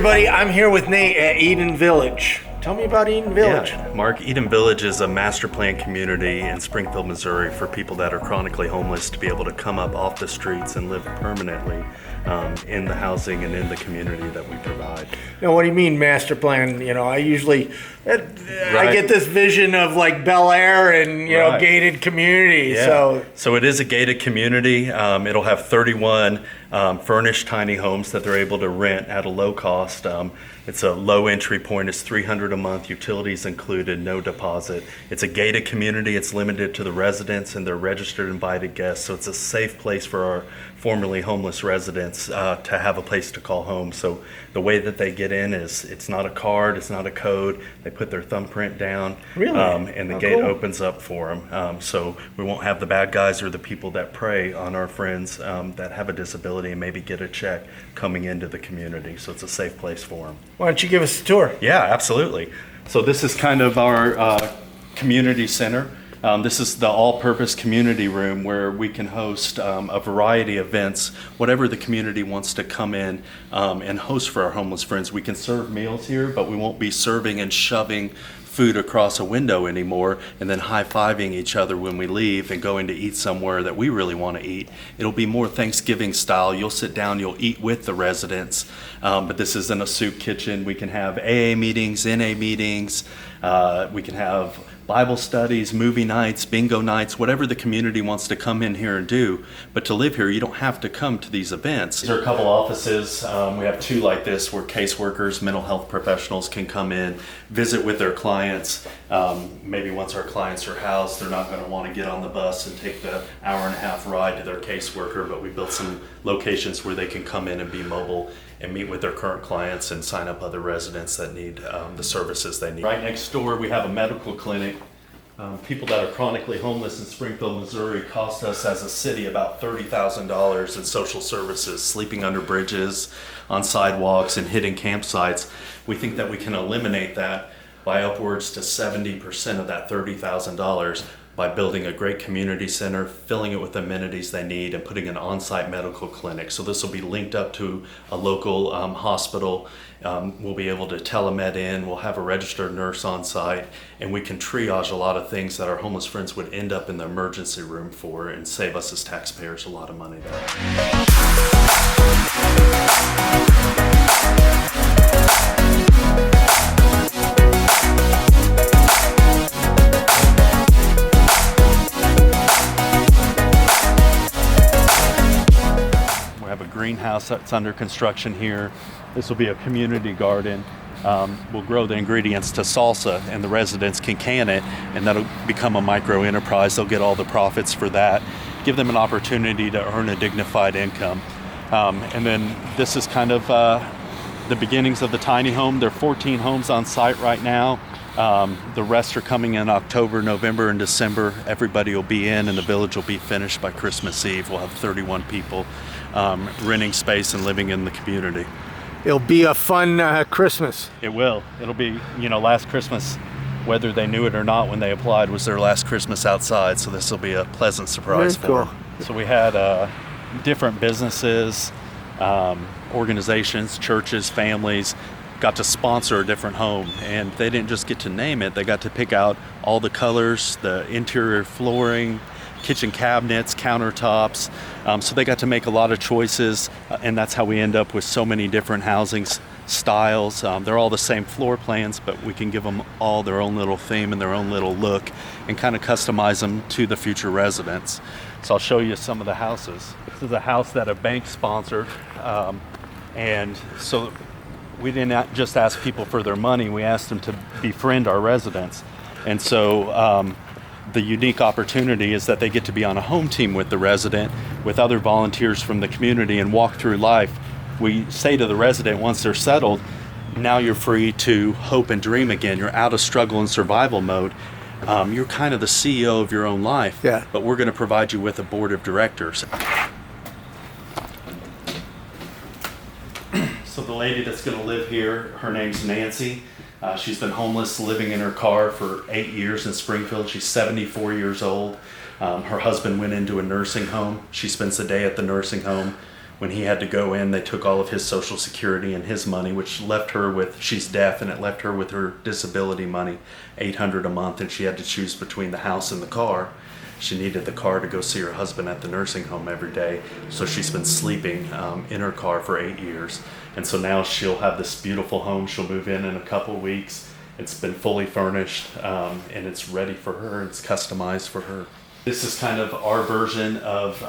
everybody. I'm here with Nate at Eden Village. Tell me about Eden Village. Yeah, Mark, Eden Village is a master plan community in Springfield, Missouri for people that are chronically homeless to be able to come up off the streets and live permanently in the housing and in the community that we provide. Now, what do you mean master plan? You know, I get this vision of like Bel Air and, you know, gated community. Yeah. So it is a gated community. It'll have 31 furnished tiny homes that they're able to rent at a low cost. It's a low entry point. It's $300 a month, utilities included, no deposit. It's a gated community. It's limited to the residents and their registered invited guests. So it's a safe place for our formerly homeless residents to have a place to call home. So the way that they get in is it's not a card, it's not a code. They put their thumbprint down, and the gate opens up for them. So we won't have the bad guys or the people that prey on our friends that have a disability and maybe get a check coming into the community. So it's a safe place for them. Why don't you give us a tour? Yeah, absolutely. So this is kind of our community center. This is the all-purpose community room where we can host a variety of events, whatever the community wants to come in and host for our homeless friends. We can serve meals here, but we won't be serving and shoving food across a window anymore and then high-fiving each other when we leave and going to eat somewhere that we really want to eat. It'll be more Thanksgiving style. You'll sit down, you'll eat with the residents, but this isn't a soup kitchen. We can have AA meetings, NA meetings, we can have Bible studies, movie nights, bingo nights, whatever the community wants to come in here and do. But to live here, you don't have to come to these events. There are a couple offices. We have two like this where caseworkers, mental health professionals can come in, visit with their clients. Maybe once our clients are housed, they're not going to want to get on the bus and take the hour-and-a-half ride to their caseworker, but we built some locations where they can come in and be mobile and meet with their current clients and sign up other residents that need the services they need. Right next door, we have a medical clinic. People that are chronically homeless in Springfield, Missouri cost us as a city about $30,000 in social services, sleeping under bridges, on sidewalks, and hidden campsites. We think that we can eliminate that by upwards to 70% of that $30,000 by building a great community center, filling it with amenities they need, and putting an on-site medical clinic. So this will be linked up to a local hospital. We'll be able to telemed in, we'll have a registered nurse on site, and we can triage a lot of things that our homeless friends would end up in the emergency room for and save us as taxpayers a lot of money there. Greenhouse that's under construction here. This will be a community garden. We'll grow the ingredients to salsa and the residents can can it, and that'll become a micro enterprise. They'll get all the profits for that, give them an opportunity to earn a dignified income. And then this is kind of the beginnings of the tiny home. There are 14 homes on site right now. The rest are coming in October, November, and December. Everybody will be in and the village will be finished by Christmas Eve. We'll have 31 people renting space and living in the community. It'll be a fun Christmas. It will. It'll be, last Christmas, whether they knew it or not when they applied, was their last Christmas outside. So this will be a pleasant surprise for them. So we had different businesses, organizations, churches, families, got to sponsor a different home, and they didn't just get to name it, they got to pick out all the colors, the interior flooring, kitchen cabinets, countertops, so they got to make a lot of choices, and that's how we end up with so many different housing styles. They're all the same floor plans, but we can give them all their own little theme and their own little look and kind of customize them to the future residents. So I'll show you some of the houses. This is a house that a bank sponsored, and so we didn't just ask people for their money, we asked them to befriend our residents. And so the unique opportunity is that they get to be on a home team with the resident, with other volunteers from the community, and walk through life. We say to the resident once they're settled, now you're free to hope and dream again. You're out of struggle and survival mode. You're kind of the CEO of your own life, but we're going to provide you with a board of directors. So the lady that's going to live here, her name's Nancy. She's been homeless, living in her car for 8 years in Springfield. She's 74 years old. Her husband went into a nursing home. She spends the day at the nursing home. When he had to go in, they took all of his Social Security and his money, which left her with, she's deaf, and it left her with her disability money, $800 a month, and she had to choose between the house and the car. She needed the car to go see her husband at the nursing home every day, so she's been sleeping in her car for 8 years. And so now she'll have this beautiful home. She'll move in a couple weeks. It's been fully furnished, and it's ready for her. It's customized for her. This is kind of our version of,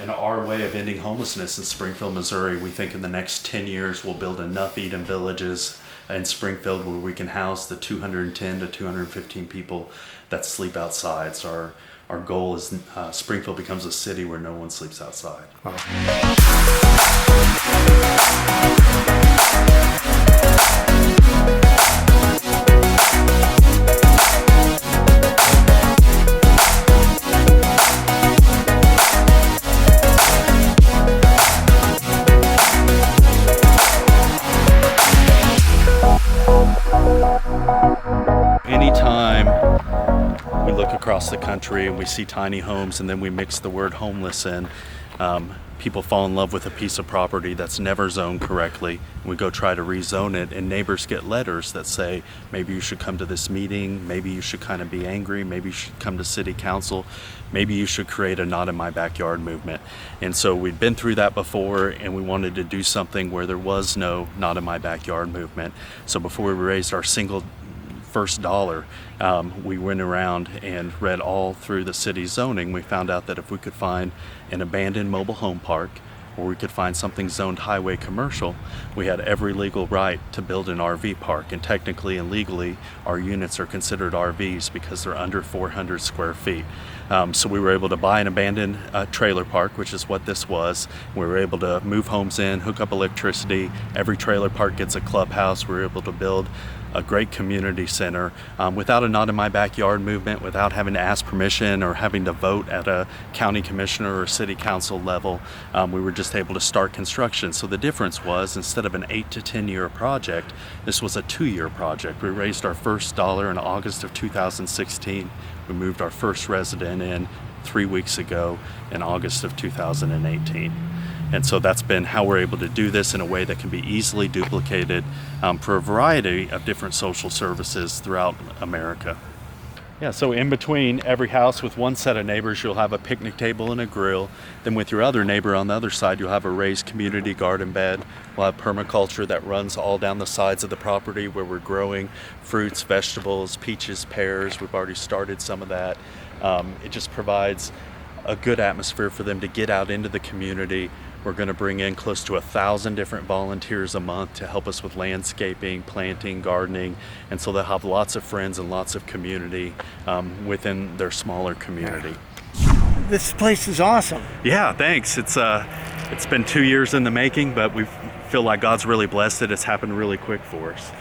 and our way of ending homelessness in Springfield, Missouri. We think in the next 10 years we'll build enough Eden villages in Springfield where we can house the 210 to 215 people that sleep outside. So our goal is Springfield becomes a city where no one sleeps outside. Wow. Anytime we look across the country and we see tiny homes and then we mix the word homeless in, people fall in love with a piece of property that's never zoned correctly. We go try to rezone it, and neighbors get letters that say, maybe you should come to this meeting, maybe you should kind of be angry, maybe you should come to city council, maybe you should create a not in my backyard movement. And so we'd been through that before, and we wanted to do something where there was no not in my backyard movement. So before we raised our first dollar, we went around and read all through the city zoning. We found out that if we could find an abandoned mobile home park, or we could find something zoned highway commercial, we had every legal right to build an RV park. And technically and legally, our units are considered RVs because they're under 400 square feet. So we were able to buy an abandoned trailer park, which is what this was. We were able to move homes in, hook up electricity. Every trailer park gets a clubhouse. We were able to build a great community center without a not in my backyard movement, without having to ask permission or having to vote at a county commissioner or city council level. We were just able to start construction. So the difference was, instead of an 8 to 10 year project, this was a 2-year project. We raised our first dollar in August of 2016. We moved our first resident in 3 weeks ago in August of 2018. And so that's been how we're able to do this in a way that can be easily duplicated for a variety of different social services throughout America. Yeah, so in between every house with one set of neighbors, you'll have a picnic table and a grill. Then with your other neighbor on the other side, you'll have a raised community garden bed. We'll have permaculture that runs all down the sides of the property where we're growing fruits, vegetables, peaches, pears. We've already started some of that. It just provides a good atmosphere for them to get out into the community. We're going to bring in close to 1,000 different volunteers a month to help us with landscaping, planting, gardening, and so they'll have lots of friends and lots of community within their smaller community. This place is awesome. Yeah, thanks. It's been 2 years in the making, but we feel like God's really blessed it. It's happened really quick for us.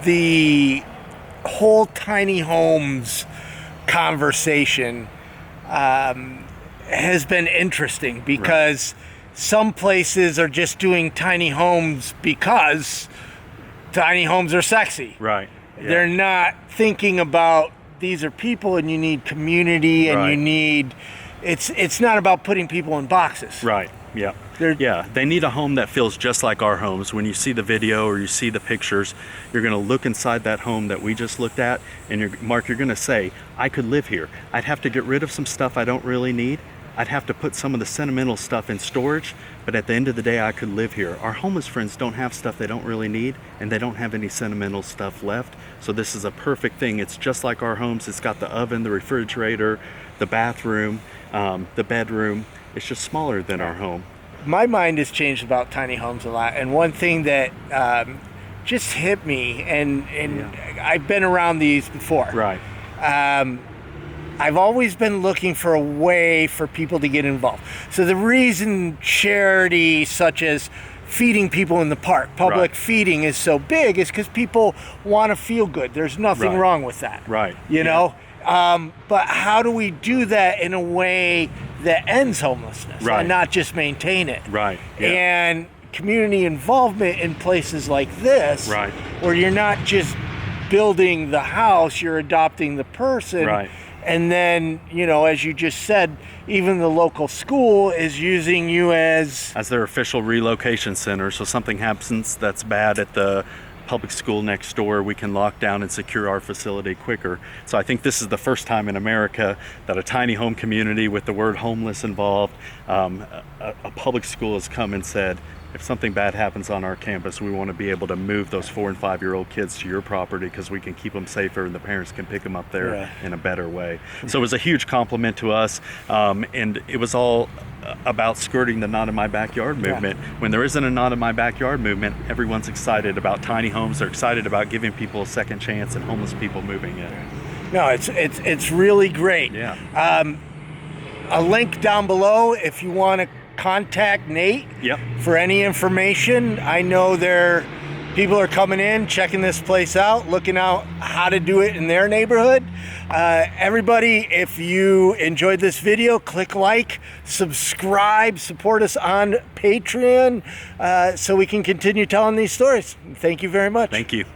The whole tiny homes conversation has been interesting because some places are just doing tiny homes because tiny homes are sexy. Right. Yeah. They're not thinking about these are people and you need community and you need, it's not about putting people in boxes. Right. Yeah. They need a home that feels just like our homes. When you see the video or you see the pictures, you're going to look inside that home that we just looked at, and you're going to say, I could live here. I'd have to get rid of some stuff I don't really need. I'd have to put some of the sentimental stuff in storage, but at the end of the day, I could live here. Our homeless friends don't have stuff they don't really need, and they don't have any sentimental stuff left. So this is a perfect thing. It's just like our homes. It's got the oven, the refrigerator, the bathroom, the bedroom. It's just smaller than our home. My mind has changed about tiny homes a lot, and one thing that just hit me, and I've been around these before. Right. I've always been looking for a way for people to get involved. So the reason charity such as feeding people in the park, public feeding is so big is because people want to feel good. There's nothing wrong with that. Right. You know? But how do we do that in a way that ends homelessness and not just maintain it? Right. Yeah. And community involvement in places like this, where you're not just building the house, you're adopting the person. Right. And then, you know, as you just said, even the local school is using you as their official relocation center. So something happens that's bad at the public school next door, we can lock down and secure our facility quicker. So I think this is the first time in America that a tiny home community with the word homeless involved, a public school has come and said, if something bad happens on our campus, we want to be able to move those 4 and 5-year-old kids to your property because we can keep them safer and the parents can pick them up there in a better way. So it was a huge compliment to us, and it was all about skirting the Not in My Backyard movement. When there isn't a Not in My Backyard movement, everyone's excited about tiny homes. They're excited about giving people a second chance and homeless people moving in. No, it's really great. Yeah. A link down below if you want to contact Nate for any information. I know people are coming in, checking this place out, looking out how to do it in their neighborhood. Everybody, if you enjoyed this video, click like, subscribe, support us on Patreon so we can continue telling these stories. Thank you very much. Thank you.